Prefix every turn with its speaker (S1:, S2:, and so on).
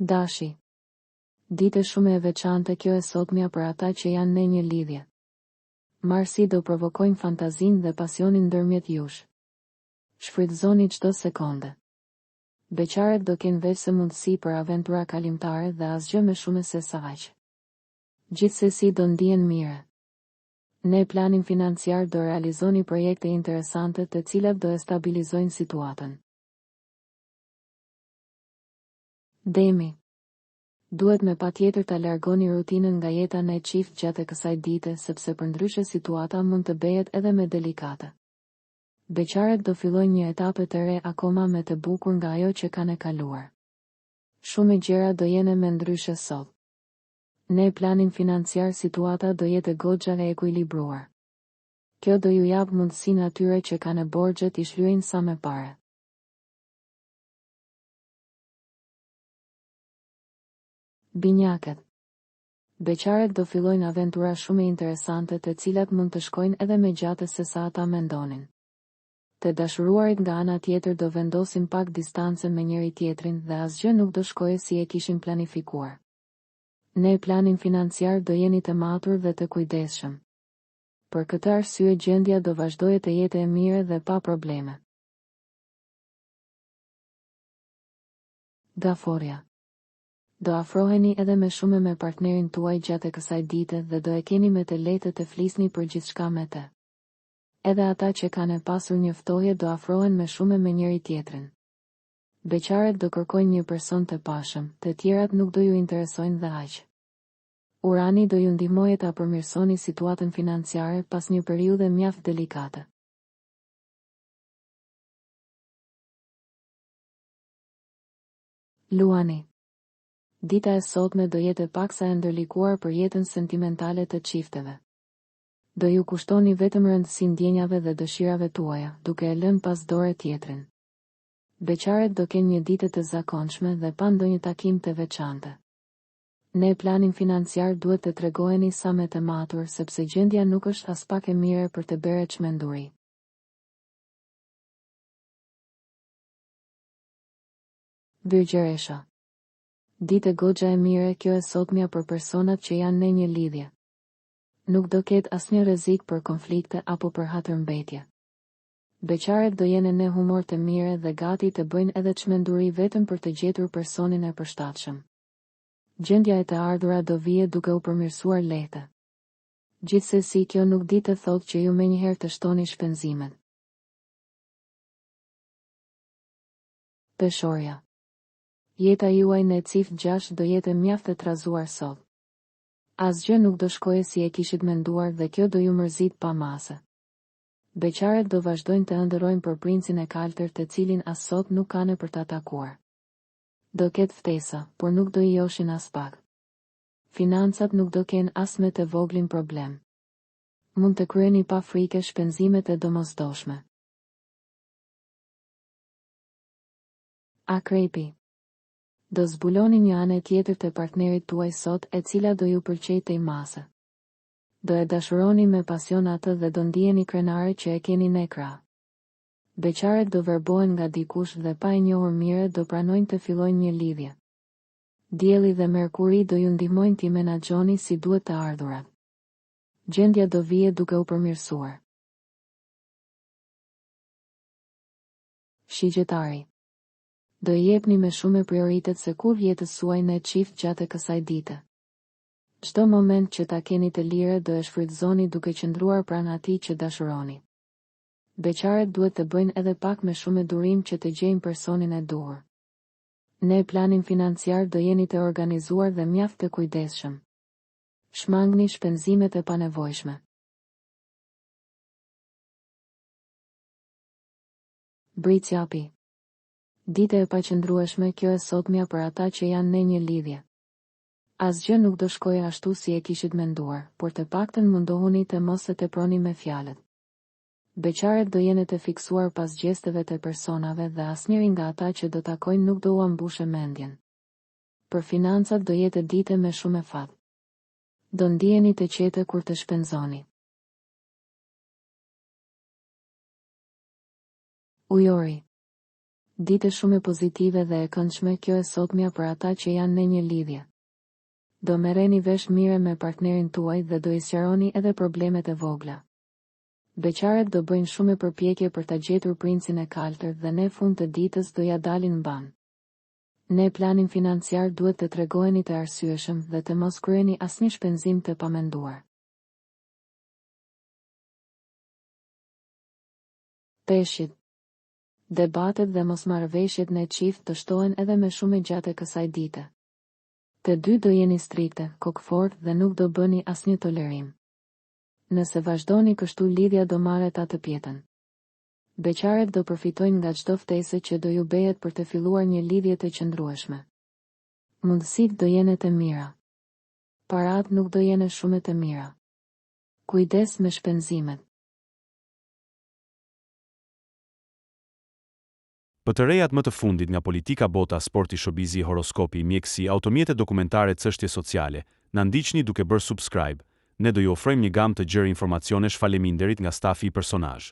S1: Dashi. Ditë shumë e veçante kjo e sotmja për ata që janë në një lidhje. Marsi do provokojnë fantazinë dhe pasionin ndërmjet jush. Shfrytëzoni çdo sekonde. Beqaret do kenë veç se mundësi për aventura kalimtare dhe asgjë më shumë se sa aq. Gjithsesi do ndihen mire. Ne planin financiar do realizoni projekte interesante të cilat do e stabilizojnë situatën. Demi. Duhet me patjetër ta largoni rutinën nga jeta në çift gjatë kësaj dite sepse përndryshe situata mund të bëhet edhe më delikate. Beqaret do fillojnë një etape të re akoma më të bukur nga ajo që kanë kaluar. Shumë gjëra do jene më ndryshe sot. Ne planin financiar situata do jetë goxha e ekuilibruar. Kjo do ju jap mundësinë atyre që kanë borxhe t'i shlyejnë sa më parë. Binjakët. Beqaret do fillojnë aventura shumë interesante të cilat mund të shkojnë edhe më gjatë se sa ata mendonin. Të dashuruarit nga ana tjetër do vendosin pak distancën me njëri tjetrin dhe asgjë nuk do shkojë si e kishin planifikuar. Ne planin financiar do jeni të matur dhe të kujdesshëm. Për këtë arsye gjendja do vazhdojë të jetë e mirë dhe pa probleme. Gaforja. Do afroheni edhe më shumë me partnerin tuaj gjatë kësaj dite dhe do e keni me të lehtë të flisni për gjithçka me të. Edhe ata që kanë pasur një ftohje do afrohen më shumë me njëri tjetrin. Beqaret do kërkojnë një person të pashëm, të tjerat nuk do ju interesojnë dhe aq. Urani do ju ndihmojë ta përmirësoni situatën financiare pas një periudhe mjaft delikate. Luani. Dita e sotme do jetë paksa e ndërlikuar për jetën sentimentale të çifteve. Do ju kushtoni vetëm rëndësi ndjenjave dhe dëshirave tuaja, duke e lënë pas dore tjetrin. Beqaret do kenë një ditë të zakonshme dhe pa ndonjë takim të veçantë. Ne planin financiar duhet të tregoheni sa më të matur sepse gjendja nuk është as pak e mire për të bërë çmenduri. Birgjeresha. Ditë goxha e mire kjo e sotmja për personat që janë në një lidhje. Nuk do ketë asnjë rrezik për konflikte apo për hatërmbetje. Beqaret do jene në humor të mire dhe gati të bëjnë edhe çmenduri vetëm për të gjetur personin e përshtatshëm. Gjendja e të ardhura do vije duke u përmirësuar lehtë. Gjithsesi kjo nuk di të thotë që ju menjëherë të shtoni shpenzimet. Peshorja. Jeta juaj në cift 6 do jetë mjaft e trazuar sot. Asgjë nuk do shkojë si e kishit menduar dhe kjo do ju mërzit pa mase. Beqaret do vazhdojnë të ëndërrojnë për princin e kaltër të cilin as sot nuk kanë për ta takuar. Do ketë ftesa, por nuk do i joshin as pak. Financat nuk do kenë as me të voglin problem. Mund të kryeni pa frike shpenzimet e domosdoshme. Akrepi. Do zbuloni një anë tjetër të partnerit tuaj sot e cila do ju pëlqejë tej mase. Do e dashuroni me pasion atë dhe do ndiheni krenare që e keni në krah. Beqaret do verbohen nga dikush dhe pa e njohur mire do pranojnë të fillojnë një lidhje. Dielli dhe Merkuri do ju ndihmojnë t'i menaxhoni si duhet të ardhurat. Gjendja do vije duke u përmirësuar. Shigjetari. Do i jepni me shumë prioritet se kur jetës suaj në çift gjatë kësaj dite. Çdo moment që ta keni të lirë do e shfrytëzoni duke qëndruar pranë atij që dashuroni. Beqaret duhet të bëjnë edhe pak me shumë durim që të gjejnë personin e duhur. Ne planin financiar do jeni të organizuar dhe mjaft të kujdesshëm. Shmangni shpenzimet e panevojshme. Bricjapi. Ditë e paqëndrueshme kjo e sotmja për ata që janë në një lidhje. Asgjë nuk do shkojë ashtu si e kishit menduar, por të paktën mundohuni të mos e teproni me fjalët. Beqaret do jene të fiksuar pas gjesteve të personave dhe asnjëri nga ata që do takojnë nuk do ua mbushë mendjen. Për financat do jetë ditë me shumë fat. Do ndiheni të qetë kur të shpenzoni. Ujori. Dite shumë e pozitive dhe e këndshme, kjo e sotmja për ata që janë në një lidhje. Do merreni vesh mire me partnerin tuaj dhe do i sqaroni edhe problemet e vogla. Beqaret do bëjnë shumë përpjekje për ta gjetur princin e kaltër dhe në fund të ditës do ja dalin mban. Ne planin financiar duhet të tregojeni të arsyeshëm dhe të mos kryeni asnjë shpenzim të pamenduar. Peshqit. Debatet dhe mosmarrëveshjet në çift të shtohen edhe më shumë gjatë kësaj dite. Të dy do jeni strikte, kokfort dhe nuk do bëni asnjë tolerim. Nëse vazhdoni kështu, lidhja do marret atë pjetën. Beqaret do përfitojnë nga çdo ftesë që do ju bëhet për të filluar një lidhje të qëndrueshme. Mundësitë do jenë të mira. Parat nuk do jenë shumë të mira. Kujdes me shpenzimet.
S2: Për të rejat më të fundit nga politika, bota, sporti, showbizi, horoskopi, mjekësi, automjete dokumentare, çështje sociale, na ndiqni duke bërë subscribe. Ne do ju ofrojmë një gamë të gjerë informacionesh faleminderit nga stafi i personazh.